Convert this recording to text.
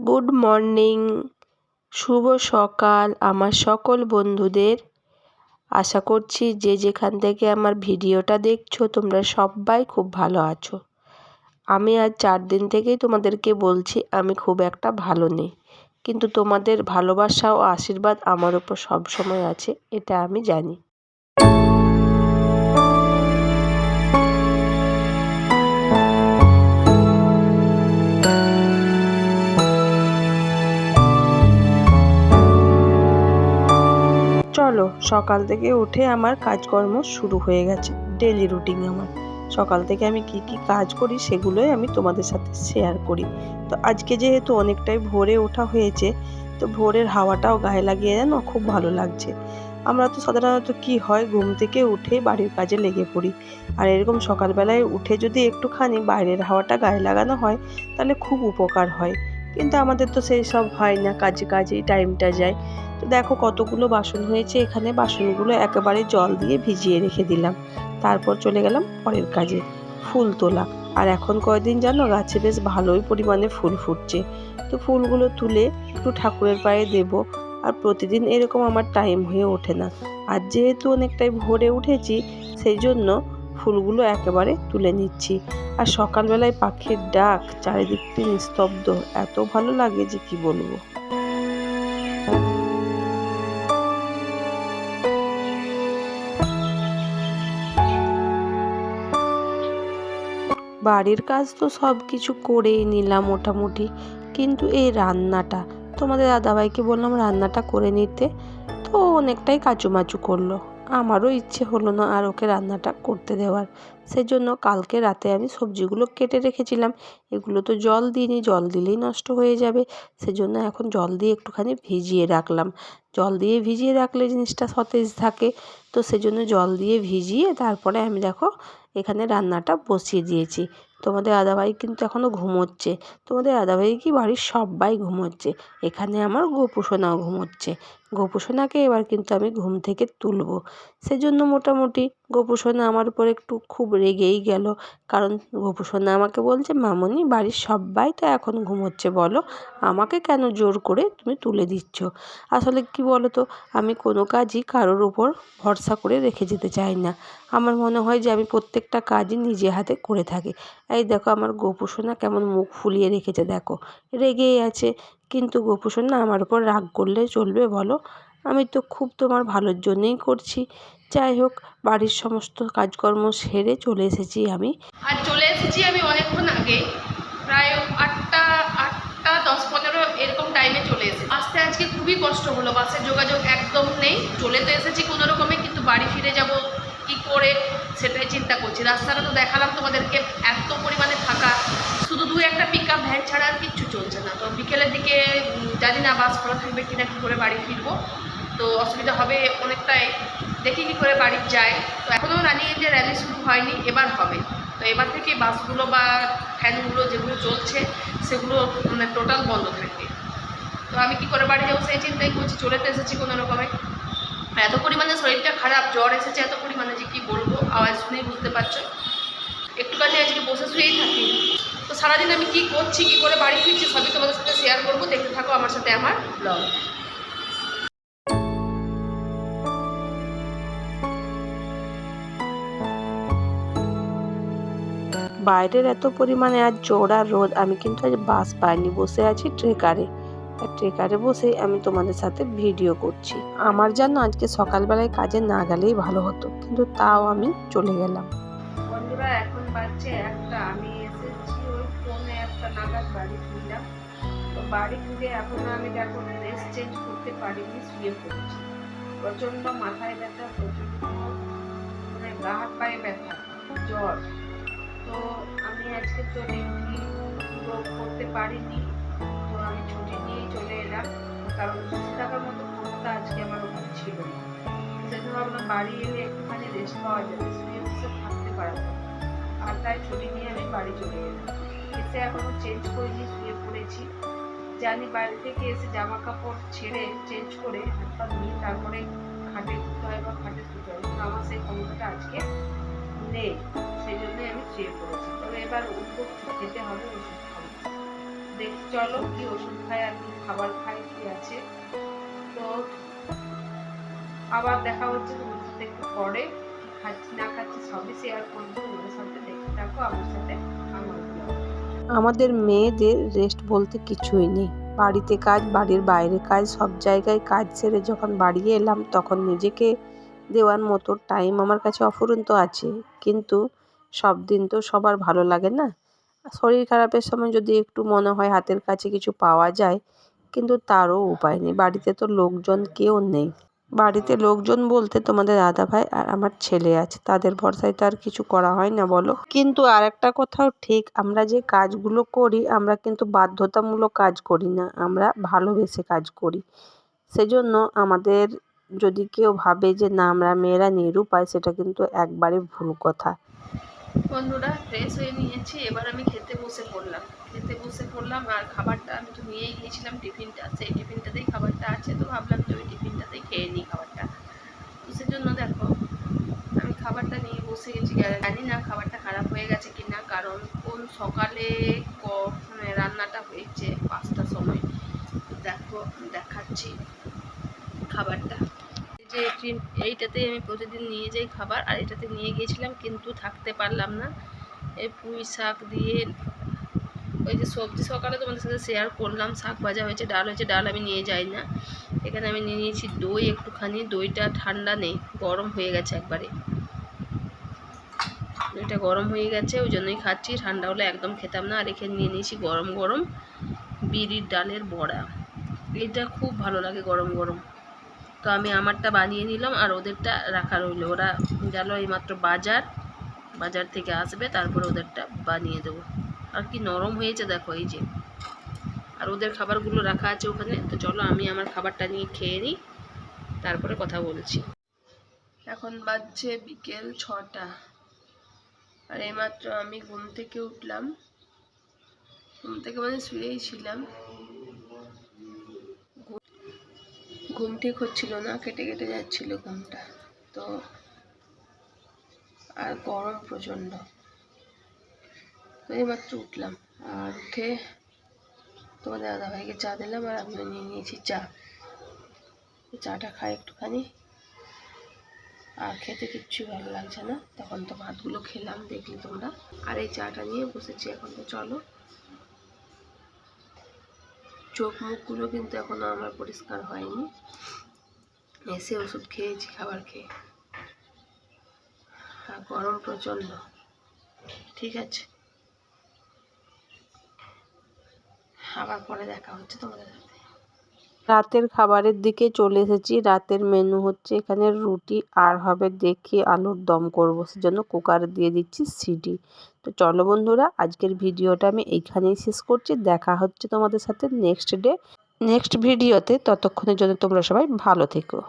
Good morning, শুভ সকাল আমার সকল বন্ধুদের। আশা করছি যে যেখান থেকে আমার ভিডিওটা দেখছো তোমরা সবাই খুব ভালো আছো। আমি আজ 4 দিন থেকেই তোমাদেরকে বলছি আমি খুব একটা ভালো নেই, কিন্তু তোমাদের ভালোবাসা ও আশীর্বাদ আমার ওপর সবসময় আছে, এটা আমি জানি। চলো, সকাল থেকে উঠে আমার কাজকর্ম শুরু হয়ে গেছে। ডেলি রুটিন আমার সকাল থেকে আমি কি কি কাজ করি সেগুলোই আমি তোমাদের সাথে শেয়ার করি। তো আজকে যেহেতু অনেকটাই ভোরে ওঠা হয়েছে, তো ভোরের হাওয়াটাও গায়ে লাগিয়ে যেন খুব ভালো লাগছে। আমরা তো সাধারণত কি হয়, ঘুম থেকে উঠে বাড়ির কাজে লেগে পড়ি, আর এরকম সকালবেলায় উঠে যদি একটুখানি বাইরের হাওয়াটা গায়ে লাগানো হয় তাহলে খুব উপকার হয়। কিন্তু আমাদের তো সেই সব হয় না, কাজে কাজেই টাইমটা যায়। তো দেখো কতগুলো বাসন হয়েছে, এখানে বাসনগুলো একেবারে জল দিয়ে ভিজিয়ে রেখে দিলাম। তারপর চলে গেলাম পরের কাজে, ফুল তোলা। আর এখন কয়েকদিন জানো গাছে বেশ ভালোই পরিমাণে ফুল ফুটছে, তো ফুলগুলো তুলে একটু ঠাকুরের পায়ে দেব। আর প্রতিদিন এরকম আমার টাইম হয়ে ওঠে না, আর যেহেতু অনেকটাই ভোরে উঠেছি সেই জন্য ফুলগুলো একেবারে তুলে নিচ্ছি। আর সকালবেলায় পাখির ডাক, চারিদিকটি নিস্তব্ধ, এত ভালো লাগে যে কি বলবো। বাড়ির কাজ তো সব কিছু করেই নিলাম মোটামুটি, কিন্তু এই রান্নাটা, তোমাদের দাদাভাইকে বললাম রান্নাটা করে নিতে, তো অনেকটাই কাচুমাচু করলো। আমারও ইচ্ছে হলো না আর ওকে রান্নাটা করতে দেওয়ার। সেজন্য কালকে রাতে আমি সবজিগুলো কেটে রেখেছিলাম, এগুলো তো জল দিইনি, জল দিলেই নষ্ট হয়ে যাবে। সেজন্য এখন জল দিয়ে একটুখানি ভিজিয়ে রাখলাম। জল দিয়ে ভিজিয়ে রাখলে জিনিসটা সতেজ থাকে, তো সেজন্য জল দিয়ে ভিজিয়ে তারপরে আমি দেখো এখানে রান্নাটা বসিয়ে দিয়েছি। তোমাদের দাদাভাই কিন্তু এখনও ঘুমোচ্ছে। তোমাদের দাদাভাই কি বাড়ির সবাই ঘুমোচ্ছে, এখানে আমার গোপুসোনাও ঘুমোচ্ছে। গোপুসোনাকে এবার কিন্তু আমি ঘুম থেকে তুলবো। সেজন্য মোটামুটি গোপুসোনা আমার উপর একটু খুব রেগেই গেল, কারণ গোপুসোনা আমাকে বলছে, মামনি বাড়ির সবাই তো এখন ঘুমোচ্ছে, বলো আমাকে কেন জোর করে তুমি তুলে দিচ্ছ। আসলে কি বলো তো, আমি কোনো কাজই কারোর উপর ভরসা করে রেখে যেতে চাই না। আমার মনে হয় যে আমি প্রত্যেকটা কাজই নিজে হাতে করে থাকি। এই দেখো আমার গোপুসোনা কেমন মুখ ফুলিয়ে রেখেছে, দেখো রেগেই আছে। কিন্তু গোপুসোনা আমার উপর রাগ করলে চলবে বলো? আমি তো খুব তোমার ভালোর জন্যই করছি। যাই হোক, বাড়ির সমস্ত কাজকর্ম সেরে চলে এসেছি আমি অনেকক্ষণ আগে, প্রায় 8টা 10-15 এরকম টাইমে চলে এসেছি। আসতে আজকে খুবই কষ্ট হলো, বাসের যোগাযোগ একদম নেই। চলে তো এসেছি কোনো রকমে, কিন্তু বাড়ি ফিরে যাব কি করে সেটাই চিন্তা করছি। রাস্তাটা তো দেখালাম তোমাদেরকে, এত পরিমাণে ফাঁকা, শুধু 2-1টা পিকআপ ভ্যান ছাড়া আর কিচ্ছু চলছে না। তো বিকেলের দিকে জানি না বাস খোলা থাকবে কিনা, কী করে বাড়ি ফিরবো, তো অসুবিধা হবে অনেকটাই। দেখি কী করে বাড়ি যাই। তো এখনও রানিগঞ্জে র্যালি শুরু হয়নি, এবার হবে। তো এবার থেকে বাসগুলো বা ভ্যানগুলো যেগুলো চলছে সেগুলো মানে টোটাল বন্ধ থাকবে। তো আমি কি করে বাড়ি যাবো সেই চিন্তাই করছি। চলে তো এসেছি কোনো রকমে। এত পরিমাণে শরীরটা খারাপ, জ্বর এসেছে এত পরিমাণে যে কী বলবো, আওয়াজ শুনেই বুঝতে পারছো। একটুখানি আজকে বসে শুয়েই থাকি। তো সারাদিন আমি কী করছি, কী করে বাড়ি ফিরছি, সবই তোমাদের সাথে শেয়ার করবো। দেখতে থাকো আমার সাথে আমার ব্লগ। বাইরের এত পরিমাণে আজ চড়া রোদ, আমি কিন্তু আজ বাস পাইনি, বসে আছি ট্রেকারে। আর ট্রেকারে বসে আমি তোমাদের সাথে ভিডিও করছি। আমার যেন আজকে সকালবেলায় কাজে না গেলেই ভালো হতো, কিন্তু তাও আমি চলে গেলাম। বন্ধুরা এখন বাজছে 1টা, আমি এসেছি ওই 1:45 নাগাদ বাড়ি ফিরলাম। তো বাড়ি ফিরে এখন আমি দেখো ড্রেস চেঞ্জ করতে পারিনি, শুয়ে পড়েছি। প্রচণ্ড মাথায় ব্যথা, প্রচণ্ড মানে গা হাত পায়ে ব্যথা, জ্বর। তো আমি আজকে তো ডিউটি করতে পারিনি, তো আমি ছুটি নিয়েই চলে এলাম, কারণ বসে থাকার মতো ক্ষমতা আজকে আমার ওখানে ছিল না। সেজন্য ভাবলাম বাড়ি এলে একটুখানি রেস্ট পাওয়া যাবে, শুয়ে বসে থাকতে পারবো। আর তাই ছুটি নিয়ে আমি বাড়ি চলে এলাম। এসে এখনো চেঞ্জ করিনি, শুয়ে পড়েছি। জানি বাইরে থেকে এসে জামা কাপড় ছেড়ে চেঞ্জ করে হাত পা ধুয়ে তারপরে খাটে শুতে হয় বা খাটে শুতে হয়, কিন্তু আমার সেই ক্ষমতাটা আজকে নেই। সেই জন্যই আমি শুয়ে পড়েছি। তবে এবার উঠবো, খেতে হবে, ওষুধ খাবো। চলো কি ওষুধ খাই আর কি খাবার খাই কি আছে। তো আবার দেখা হচ্ছে তোমাদের সাথে একটু পরে। খাচ্ছি না খাচ্ছি সবই শেয়ার করবো তোমাদের সাথে, দেখতে থাকো আমার সাথে। আমাদের মেয়েদের রেস্ট বলতে কিছুই নেই। বাড়িতে কাজ, বাড়ির বাইরে কাজ, সব জায়গায় কাজ সেরে যখন বাড়ি এলাম তখন নিজেকে দেওয়ার মতো টাইম আমার কাছে অফুরন্ত আছে। কিন্তু সব দিন তো সবার ভালো লাগে না। শরীর খারাপের সময় যদি একটু মনে হয় হাতের কাছে কিছু পাওয়া যায়, কিন্তু তারও উপায় নেই। বাড়িতে তো লোকজন কেউ নেই। বাড়িতে লোকজন বলতে তোমাদের দাদাভাই আর আমার ছেলে আছে, তাদের ভরসায় তো আর কিছু করা হয় না বলো। কিন্তু আর একটা কথাও ঠিক, আমরা যে কাজগুলো করি আমরা কিন্তু বাধ্যতামূলক কাজ করি না, আমরা ভালোবেসে কাজ করি। সেজন্য আমাদের যদি কেউ ভাবে যে না আমরা মেয়েরা নিরুপায়, সেটা কিন্তু একবারে ভুল কথা। বন্ধুরা ফ্রেশ হয়ে নিয়েছি, এবার আমি খেতে বসে পড়লাম। আর খাবারটা আমি তো নিয়েই গিয়েছিলাম টিফিনটা, সেই টিফিনটাতেই খাবারটা আছে, তো ভাবলাম যে ওই টিফিনটাতেই খেয়ে নিই খাবারটা। তো সেজন্য দেখো আমি খাবারটা নিয়ে বসে গেছি। জানি না খাবারটা খারাপ হয়ে গেছে কি না, কারণ কোন সকালে মানে রান্নাটা হয়েছে 5টার সময়। দেখো দেখাচ্ছি খাবারটা। যে এইটাতেই আমি প্রতিদিন নিয়ে যাই খাবার, আর এটাতে নিয়ে গিয়েছিলাম কিন্তু থাকতে পারলাম না। এই পুঁই শাক দিয়ে ওই যে সবজি সকালে তোমাদের সাথে শেয়ার করলাম, শাক ভাজা হয়েছে, ডাল হয়েছে। ডাল আমি নিয়ে যাই না। এখানে আমি নিয়ে নিয়েছি দই একটুখানি, দইটা ঠান্ডা নেই, গরম হয়ে গেছে একবারে। দইটা গরম হয়ে গেছে ওই জন্যই খাচ্ছি, ঠান্ডা হলে একদম খেতাম না। আর এখানে নিয়ে নিয়েছি গরম গরম বিরির ডালের বড়া, এটা খুব ভালো লাগে গরম গরম। তো আমি আমারটা বানিয়ে নিলাম আর ওদেরটা রাখা রইলো। ওরা গেল এইমাত্র বাজার থেকে আসবে, তারপরে ওদেরটা বানিয়ে দেবো। আর কি নরম হয়েছে দেখো এই যে। আর ওদের খাবারগুলো রাখা আছে ওখানে। তো চলো আমি আমার খাবারটা নিয়ে খেয়ে নিই, তারপরে কথা বলছি। এখন বাজছে বিকেল 6টা, আর এইমাত্র আমি ঘুম থেকে উঠলাম। ঘুম থেকে মানে শুয়েই ছিলাম, ঘুম ঠিক হচ্ছিল না, কেটে কেটে যাচ্ছিল ঘুমটা। তো আর গরম প্রচণ্ড। তো এইমাত্র উঠলাম, আর উঠে তোমাদের দাদাভাইকে চা দিলাম, আর আমিও নিয়ে নিয়েছি চা। চাটা খাই একটুখানি, আর খেতে কিচ্ছুই ভালো লাগছে না। তখন তো ভাতগুলো খেলাম দেখলে তোমরা, আর এই চাটা নিয়ে বসেছি এখন। তো চলো, চোখ মুখগুলো কিন্তু এখনো আমার পরিষ্কার হয়নি, এসে ওষুধ খেয়েছি খাবার খেয়ে। আর গরম প্রচণ্ড। ঠিক আছে, আবার পরে দেখা হচ্ছে তোমাদের সাথে। রাতের খাবারের দিকে চলে এসেছি। রাতের মেনু হচ্ছে এখানে রুটি, আর হবে দেখি আলুর দম করবো, সেজন্য কুকারে দিয়ে দিচ্ছি সিটি। তো চলো বন্ধুরা, আজকের ভিডিওটা আমি এইখানেই শেষ করছি। দেখা হচ্ছে তোমাদের সাথে নেক্সট ভিডিওতে। ততক্ষণের জন্য তোমরা সবাই ভালো থেকো।